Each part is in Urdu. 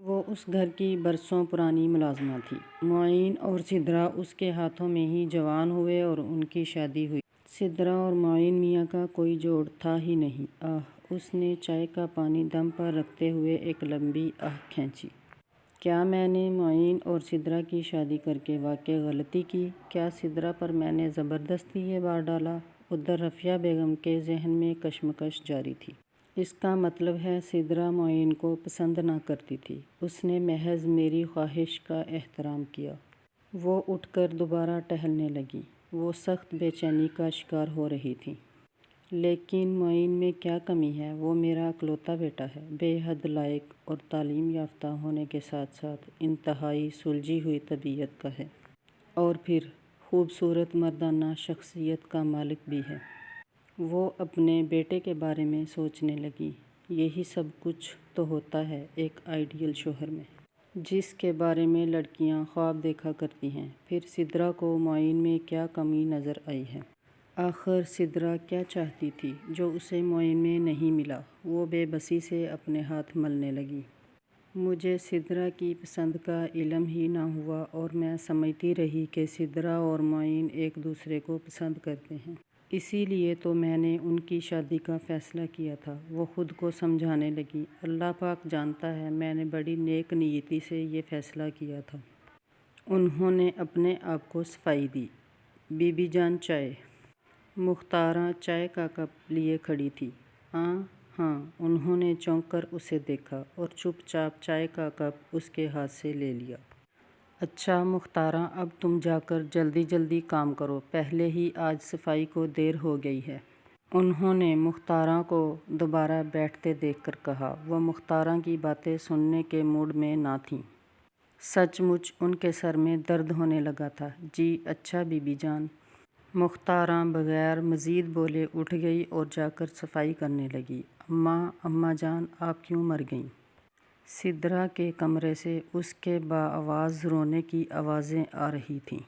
وہ اس گھر کی برسوں پرانی ملازمہ تھی۔ معین اور سدرا اس کے ہاتھوں میں ہی جوان ہوئے اور ان کی شادی ہوئی۔ سدرا اور معین میاں کا کوئی جوڑ تھا ہی نہیں۔ آہ! اس نے چائے کا پانی دم پر رکھتے ہوئے ایک لمبی آہ کھینچی۔ کیا میں نے معین اور سدرا کی شادی کر کے واقعی غلطی کی؟ کیا سدرا پر میں نے زبردستی یہ بار ڈالا؟ ادھر رفیہ بیگم کے ذہن میں کشمکش جاری تھی۔ اس کا مطلب ہے سدرا معین کو پسند نہ کرتی تھی۔ اس نے محض میری خواہش کا احترام کیا۔ وہ اٹھ کر دوبارہ ٹہلنے لگی۔ وہ سخت بے چینی کا شکار ہو رہی تھی۔ لیکن معین میں کیا کمی ہے؟ وہ میرا اکلوتا بیٹا ہے، بے حد لائق اور تعلیم یافتہ ہونے کے ساتھ ساتھ انتہائی سلجھی ہوئی طبیعت کا ہے، اور پھر خوبصورت مردانہ شخصیت کا مالک بھی ہے۔ وہ اپنے بیٹے کے بارے میں سوچنے لگی۔ یہی سب کچھ تو ہوتا ہے ایک آئیڈیل شوہر میں، جس کے بارے میں لڑکیاں خواب دیکھا کرتی ہیں۔ پھر سدرا کو معین میں کیا کمی نظر آئی ہے؟ آخر سدرا کیا چاہتی تھی جو اسے معین میں نہیں ملا؟ وہ بے بسی سے اپنے ہاتھ ملنے لگی۔ مجھے سدرا کی پسند کا علم ہی نہ ہوا اور میں سمجھتی رہی کہ سدرا اور معین ایک دوسرے کو پسند کرتے ہیں۔ اسی لیے تو میں نے ان کی شادی کا فیصلہ کیا تھا۔ وہ خود کو سمجھانے لگی۔ اللہ پاک جانتا ہے میں نے بڑی نیک نیتی سے یہ فیصلہ کیا تھا۔ انہوں نے اپنے آپ کو صفائی دی۔ بی بی جان چائے؟ مختارہ چائے کا کپ لیے کھڑی تھی۔ ہاں، انہوں نے چونک کر اسے دیکھا اور چپ چاپ چائے کا کپ اس کے ہاتھ سے لے لیا۔ اچھا مختارہ، اب تم جا کر جلدی جلدی کام کرو، پہلے ہی آج صفائی کو دیر ہو گئی ہے۔ انہوں نے مختارہ کو دوبارہ بیٹھتے دیکھ کر کہا۔ وہ مختارہ کی باتیں سننے کے موڈ میں نہ تھیں۔ سچ مچ ان کے سر میں درد ہونے لگا تھا۔ جی اچھا بی بی جان۔ مختارہ بغیر مزید بولے اٹھ گئی اور جا کر صفائی کرنے لگی۔ اماں جان آپ کیوں مر گئیں؟ سدرا کے کمرے سے اس کے باآواز رونے کی آوازیں آ رہی تھیں۔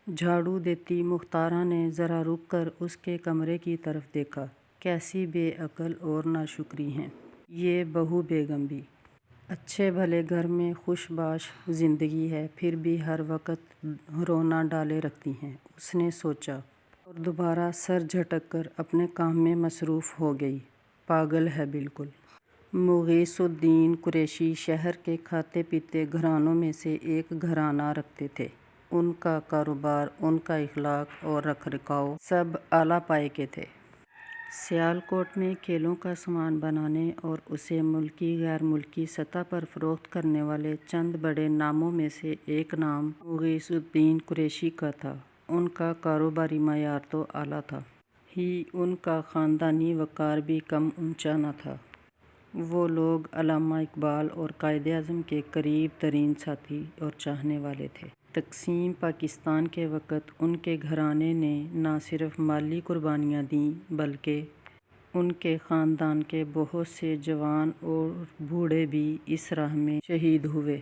جھاڑو دیتی مختارہ نے ذرا رک کر اس کے کمرے کی طرف دیکھا۔ کیسی بے عقل اور ناشکری ہیں یہ بہو بیگم بھی۔ اچھے بھلے گھر میں خوش باش زندگی ہے، پھر بھی ہر وقت رونا ڈالے رکھتی ہیں، اس نے سوچا، اور دوبارہ سر جھٹک کر اپنے کام میں مصروف ہو گئی۔ پاگل ہے بالکل۔ مغیث الدین قریشی شہر کے کھاتے پیتے گھرانوں میں سے ایک گھرانہ رکھتے تھے۔ ان کا کاروبار، ان کا اخلاق اور رکھ رکھاؤ سب اعلیٰ پائے کے تھے۔ سیالکوٹ میں کھیلوں کا سامان بنانے اور اسے ملکی غیر ملکی سطح پر فروخت کرنے والے چند بڑے ناموں میں سے ایک نام مغیث الدین قریشی کا تھا۔ ان کا کاروباری معیار تو اعلیٰ تھا ہی، ان کا خاندانی وقار بھی کم اونچا نہ تھا۔ وہ لوگ علامہ اقبال اور قائد اعظم کے قریب ترین ساتھی اور چاہنے والے تھے۔ تقسیم پاکستان کے وقت ان کے گھرانے نے نہ صرف مالی قربانیاں دیں بلکہ ان کے خاندان کے بہت سے جوان اور بوڑھے بھی اس راہ میں شہید ہوئے۔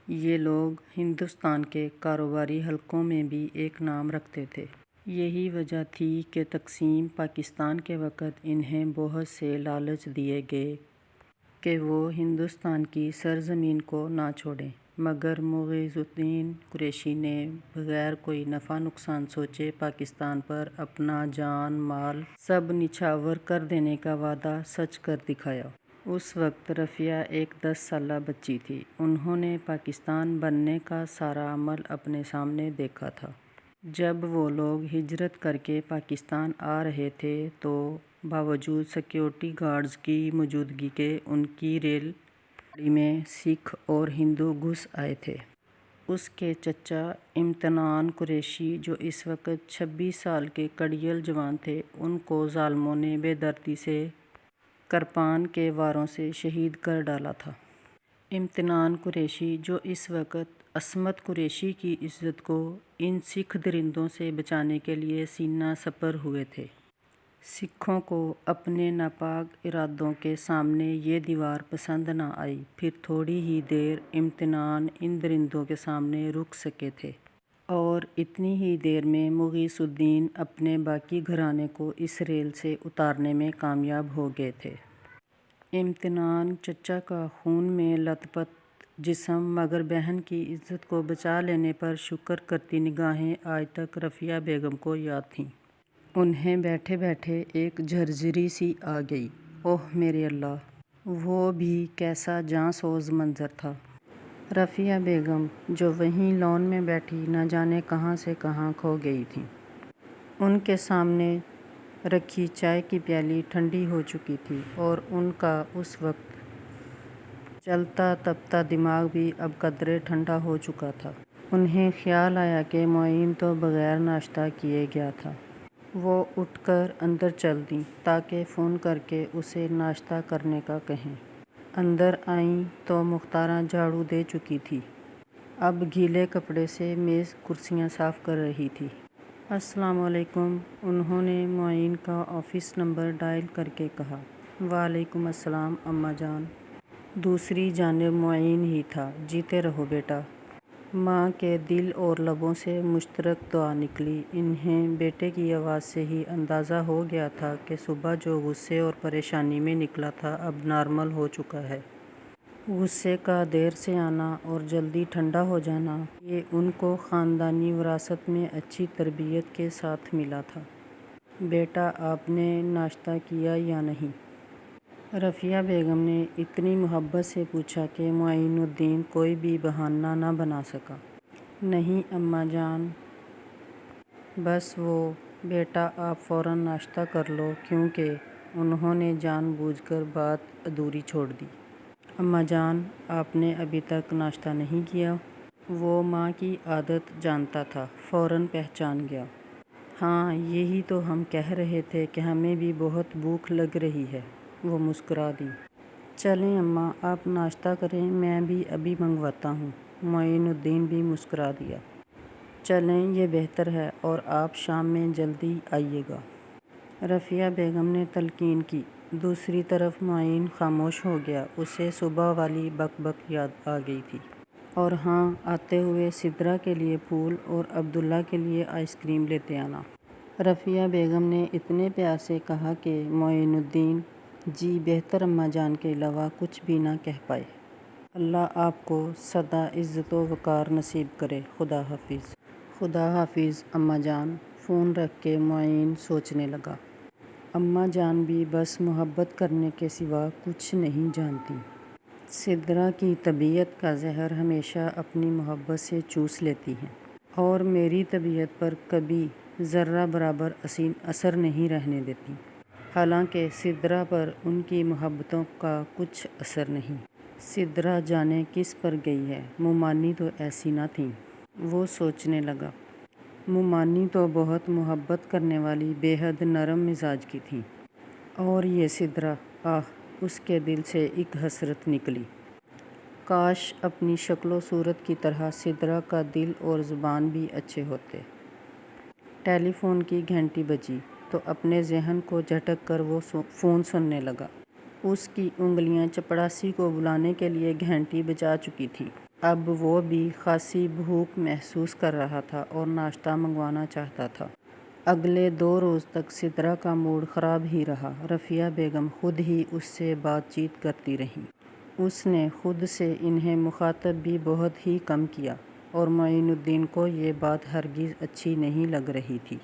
یہ لوگ ہندوستان کے کاروباری حلقوں میں بھی ایک نام رکھتے تھے۔ یہی وجہ تھی کہ تقسیم پاکستان کے وقت انہیں بہت سے لالچ دیے گئے کہ وہ ہندوستان کی سرزمین کو نہ چھوڑیں، مگر مغیث الدین قریشی نے بغیر کوئی نفع نقصان سوچے پاکستان پر اپنا جان مال سب نچھاور کر دینے کا وعدہ سچ کر دکھایا۔ اس وقت رفیہ ایک 10 سالہ بچی تھی۔ انہوں نے پاکستان بننے کا سارا عمل اپنے سامنے دیکھا تھا۔ جب وہ لوگ ہجرت کر کے پاکستان آ رہے تھے تو باوجود سیکورٹی گارڈز کی موجودگی کے ان کی ریل گاڑی میں سکھ اور ہندو گھس آئے تھے۔ اس کے چچا امتنان قریشی جو اس وقت 26 سال کے کڑیل جوان تھے، ان کو ظالموں نے بے دردی سے کرپان کے واروں سے شہید کر ڈالا تھا۔ امتنان قریشی جو اس وقت عصمت قریشی کی عزت کو ان سکھ درندوں سے بچانے کے لیے سینہ سپر ہوئے تھے۔ سکھوں کو اپنے ناپاک ارادوں کے سامنے یہ دیوار پسند نہ آئی۔ پھر تھوڑی ہی دیر امتنان ان درندوں کے سامنے رک سکے تھے اور اتنی ہی دیر میں مغیث الدین اپنے باقی گھرانے کو اس ریل سے اتارنے میں کامیاب ہو گئے تھے۔ امتنان چچا کا خون میں لت پت جسم، مگر بہن کی عزت کو بچا لینے پر شکر کرتی نگاہیں آج تک رفیہ بیگم کو یاد تھیں۔ انہیں بیٹھے بیٹھے ایک جھرجھری سی آ گئی۔ اوہ میرے اللہ! وہ بھی کیسا جاں سوز منظر تھا! رفیہ بیگم جو وہیں لان میں بیٹھی نہ جانے کہاں سے کہاں کھو گئی تھیں۔ ان کے سامنے رکھی چائے کی پیالی ٹھنڈی ہو چکی تھی اور ان کا اس وقت چلتا تپتا دماغ بھی اب قدرے ٹھنڈا ہو چکا تھا۔ انہیں خیال آیا کہ معین تو بغیر ناشتہ کیے گیا تھا۔ وہ اٹھ کر اندر چل دیں تاکہ فون کر کے اسے ناشتہ کرنے کا کہیں۔ اندر آئیں تو مختارہ جھاڑو دے چکی تھی۔ اب گیلے کپڑے سے میز کرسیاں صاف کر رہی تھی۔ السلام علیکم، انہوں نے معین کا آفس نمبر ڈائل کر کے کہا۔ وعلیکم السلام اماں جان۔ دوسری جانب معین ہی تھا۔ جیتے رہو بیٹا۔ ماں کے دل اور لبوں سے مشترک دعا نکلی۔ انہیں بیٹے کی آواز سے ہی اندازہ ہو گیا تھا کہ صبح جو غصے اور پریشانی میں نکلا تھا اب نارمل ہو چکا ہے۔ غصے کا دیر سے آنا اور جلدی ٹھنڈا ہو جانا، یہ ان کو خاندانی وراثت میں اچھی تربیت کے ساتھ ملا تھا۔ بیٹا آپ نے ناشتہ کیا یا نہیں؟ رفیہ بیگم نے اتنی محبت سے پوچھا کہ معین الدین کوئی بھی بہانہ نہ بنا سکا۔ نہیں اماں جان، بس وہ۔ بیٹا آپ فوراً ناشتہ کر لو، کیونکہ انہوں نے جان بوجھ کر بات ادھوری چھوڑ دی۔ اماں جان، آپ نے ابھی تک ناشتہ نہیں کیا؟ وہ ماں کی عادت جانتا تھا، فوراً پہچان گیا۔ ہاں، یہی تو ہم کہہ رہے تھے کہ ہمیں بھی بہت بھوک لگ رہی ہے۔ وہ مسکرا دیں۔ چلیں اماں، آپ ناشتہ کریں، میں بھی ابھی منگواتا ہوں۔ معین الدین بھی مسکرا دیا۔ چلیں، یہ بہتر ہے، اور آپ شام میں جلدی آئیے گا۔ رفیہ بیگم نے تلقین کی۔ دوسری طرف معین خاموش ہو گیا۔ اسے صبح والی بک بک یاد آ گئی تھی۔ اور ہاں، آتے ہوئے سدرا کے لیے پھول اور عبداللہ کے لیے آئس کریم لیتے آنا۔ رفیہ بیگم نے اتنے پیار سے کہا کہ معین الدین جی بہتر اماں جان کے علاوہ کچھ بھی نہ کہہ پائے۔ اللہ آپ کو سدا عزت و وقار نصیب کرے۔ خدا حافظ۔ خدا حافظ اماں جان۔ فون رکھ کے معین سوچنے لگا۔ اماں جان بھی بس محبت کرنے کے سوا کچھ نہیں جانتی۔ سدرا کی طبیعت کا زہر ہمیشہ اپنی محبت سے چوس لیتی ہیں، اور میری طبیعت پر کبھی ذرہ برابر اثر نہیں رہنے دیتی۔ حالانکہ سدرا پر ان کی محبتوں کا کچھ اثر نہیں۔ سدرا جانے کس پر گئی ہے؟ مومانی تو ایسی نہ تھیں۔ وہ سوچنے لگا۔ مومانی تو بہت محبت کرنے والی بے حد نرم مزاج کی تھیں، اور یہ سدرا، آہ! اس کے دل سے ایک حسرت نکلی۔ کاش اپنی شکل و صورت کی طرح سدرا کا دل اور زبان بھی اچھے ہوتے۔ ٹیلی فون کی گھنٹی بجی تو اپنے ذہن کو جھٹک کر وہ فون سننے لگا۔ اس کی انگلیاں چپڑاسی کو بلانے کے لیے گھنٹی بجا چکی تھیں۔ اب وہ بھی خاصی بھوک محسوس کر رہا تھا اور ناشتہ منگوانا چاہتا تھا۔ اگلے 2 روز تک سدرا کا موڈ خراب ہی رہا۔ رفیہ بیگم خود ہی اس سے بات چیت کرتی رہیں۔ اس نے خود سے انہیں مخاطب بھی بہت ہی کم کیا، اور معین الدین کو یہ بات ہرگز اچھی نہیں لگ رہی تھی۔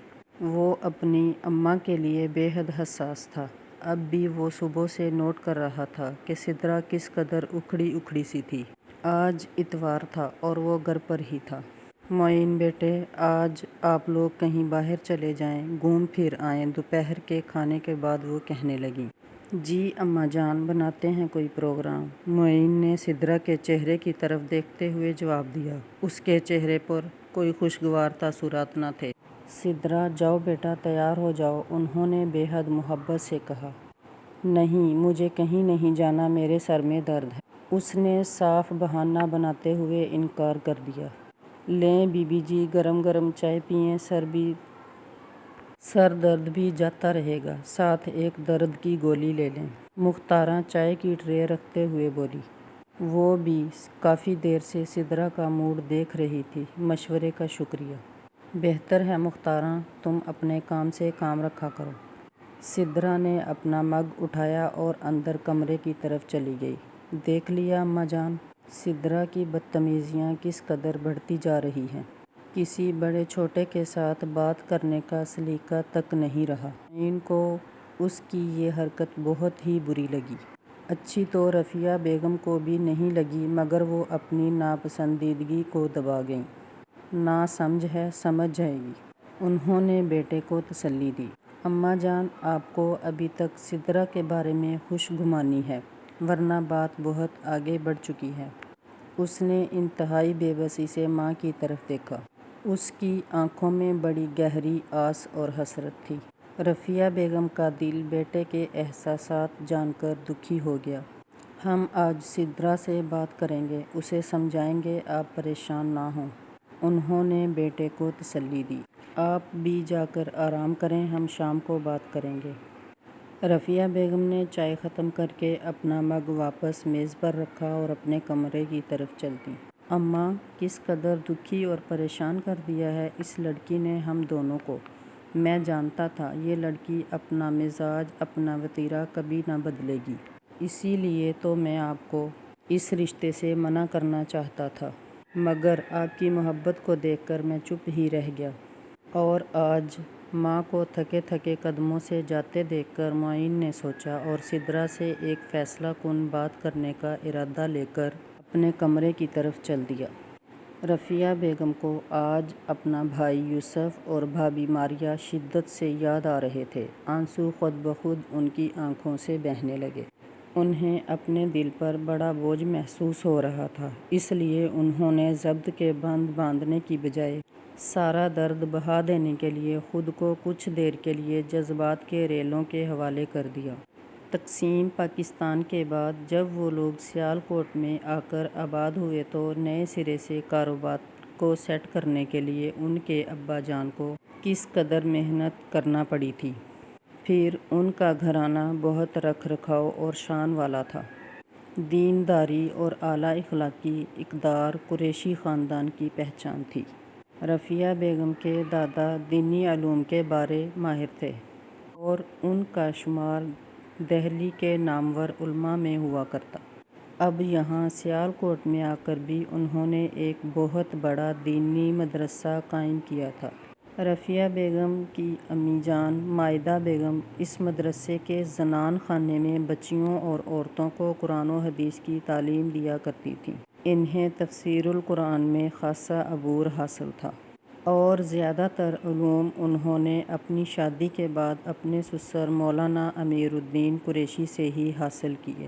وہ اپنی اماں کے لیے بے حد حساس تھا۔ اب بھی وہ صبح سے نوٹ کر رہا تھا کہ سدرا کس قدر اکھڑی اکھڑی سی تھی۔ آج اتوار تھا اور وہ گھر پر ہی تھا۔ معین بیٹے، آج آپ لوگ کہیں باہر چلے جائیں، گھوم پھر آئیں۔ دوپہر کے کھانے کے بعد وہ کہنے لگیں۔ جی اماں جان، بناتے ہیں کوئی پروگرام۔ معین نے سدرا کے چہرے کی طرف دیکھتے ہوئے جواب دیا۔ اس کے چہرے پر کوئی خوشگوار تاثرات نہ تھے۔ سدرا جاؤ بیٹا، تیار ہو جاؤ، انہوں نے بے حد محبت سے کہا۔ نہیں، مجھے کہیں نہیں جانا، میرے سر میں درد ہے۔ اس نے صاف بہانہ بناتے ہوئے انکار کر دیا۔ لیں بی بی جی، گرم گرم چائے پئیں، سر درد بھی جاتا رہے گا، ساتھ ایک درد کی گولی لے لیں۔ مختارہ چائے کی ٹرے رکھتے ہوئے بولی۔ وہ بھی کافی دیر سے سدرا کا موڈ دیکھ رہی تھی۔ مشورے کا شکریہ۔ بہتر ہے مختارہ، تم اپنے کام سے کام رکھا کرو۔ سدرا نے اپنا مگ اٹھایا اور اندر کمرے کی طرف چلی گئی۔ دیکھ لیا اماں جان، سدرا کی بدتمیزیاں کس قدر بڑھتی جا رہی ہیں۔ کسی بڑے چھوٹے کے ساتھ بات کرنے کا سلیقہ تک نہیں رہا۔ معین کو اس کی یہ حرکت بہت ہی بری لگی۔ اچھی تو رفیہ بیگم کو بھی نہیں لگی، مگر وہ اپنی ناپسندیدگی کو دبا گئیں۔ نا سمجھ ہے، سمجھ جائے گی۔ انہوں نے بیٹے کو تسلی دی۔ اماں جان، آپ کو ابھی تک سدرا کے بارے میں خوش گمانی ہے، ورنہ بات بہت آگے بڑھ چکی ہے۔ اس نے انتہائی بے بسی سے ماں کی طرف دیکھا۔ اس کی آنکھوں میں بڑی گہری آس اور حسرت تھی۔ رفیہ بیگم کا دل بیٹے کے احساسات جان کر دکھی ہو گیا۔ ہم آج سدرا سے بات کریں گے، اسے سمجھائیں گے، آپ پریشان نہ ہوں۔ انہوں نے بیٹے کو تسلی دی۔ آپ بھی جا کر آرام کریں، ہم شام کو بات کریں گے۔ رفیہ بیگم نے چائے ختم کر کے اپنا مگ واپس میز پر رکھا اور اپنے کمرے کی طرف چل دیں۔ اماں، کس قدر دکھی اور پریشان کر دیا ہے اس لڑکی نے ہم دونوں کو۔ میں جانتا تھا یہ لڑکی اپنا مزاج، اپنا وتیرہ کبھی نہ بدلے گی۔ اسی لیے تو میں آپ کو اس رشتے سے منع کرنا چاہتا تھا، مگر آپ کی محبت کو دیکھ کر میں چپ ہی رہ گیا۔ اور آج ماں کو تھکے تھکے قدموں سے جاتے دیکھ کر معین نے سوچا اور سدرا سے ایک فیصلہ کن بات کرنے کا ارادہ لے کر اپنے کمرے کی طرف چل دیا۔ رفیہ بیگم کو آج اپنا بھائی یوسف اور بھابھی ماریہ شدت سے یاد آ رہے تھے۔ آنسو خود بخود ان کی آنکھوں سے بہنے لگے۔ انہیں اپنے دل پر بڑا بوجھ محسوس ہو رہا تھا، اس لیے انہوں نے ضبط کے بند باندھنے کی بجائے سارا درد بہا دینے کے لیے خود کو کچھ دیر کے لیے جذبات کے ریلوں کے حوالے کر دیا۔ تقسیم پاکستان کے بعد جب وہ لوگ سیالکوٹ میں آ کر آباد ہوئے تو نئے سرے سے کاروبار کو سیٹ کرنے کے لیے ان کے ابا جان کو کس قدر محنت کرنا پڑی تھی۔ پھر ان کا گھرانہ بہت رکھ رکھاؤ اور شان والا تھا۔ دینداری اور اعلیٰ اخلاقی اقدار قریشی خاندان کی پہچان تھی۔ رفیہ بیگم کے دادا دینی علوم کے بارے ماہر تھے اور ان کا شمار دہلی کے نامور علماء میں ہوا کرتا۔ اب یہاں سیالکوٹ میں آ کر بھی انہوں نے ایک بہت بڑا دینی مدرسہ قائم کیا تھا۔ رفیہ بیگم کی امی جان مائدہ بیگم اس مدرسے کے زنان خانے میں بچیوں اور عورتوں کو قرآن و حدیث کی تعلیم دیا کرتی تھیں۔ انہیں تفسیر القرآن میں خاصا عبور حاصل تھا اور زیادہ تر علوم انہوں نے اپنی شادی کے بعد اپنے سسر مولانا امیر الدین قریشی سے ہی حاصل کیے۔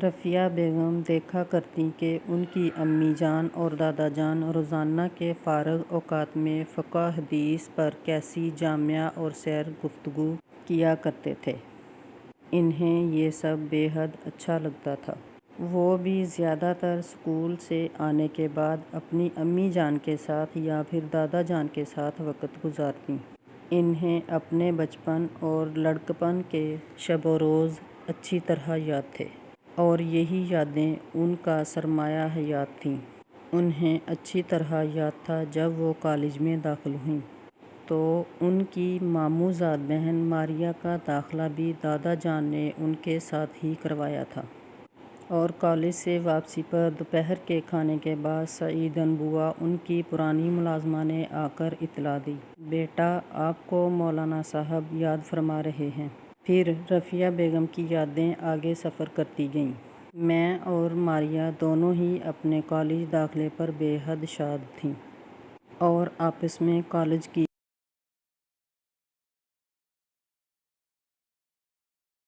رفیہ بیگم دیکھا کرتیں کہ ان کی امی جان اور دادا جان روزانہ کے فارغ اوقات میں فقہ حدیث پر کیسی جامعہ اور سیر گفتگو کیا کرتے تھے۔ انہیں یہ سب بے حد اچھا لگتا تھا۔ وہ بھی زیادہ تر اسکول سے آنے کے بعد اپنی امی جان کے ساتھ یا پھر دادا جان کے ساتھ وقت گزارتیں۔ انہیں اپنے بچپن اور لڑکپن کے شب و روز اچھی طرح یاد تھے اور یہی یادیں ان کا سرمایہ حیات تھیں۔ انہیں اچھی طرح یاد تھا جب وہ کالج میں داخل ہوئیں تو ان کی ماموں زاد بہن ماریہ کا داخلہ بھی دادا جان نے ان کے ساتھ ہی کروایا تھا۔ اور کالج سے واپسی پر دوپہر کے کھانے کے بعد سعیدن بوا ان کی پرانی ملازمہ نے آ کر اطلاع دی، بیٹا آپ کو مولانا صاحب یاد فرما رہے ہیں۔ پھر رفیہ بیگم کی یادیں آگے سفر کرتی گئیں۔ میں اور ماریہ دونوں ہی اپنے کالج داخلے پر بے حد شاد تھیں اور آپس میں کالج کی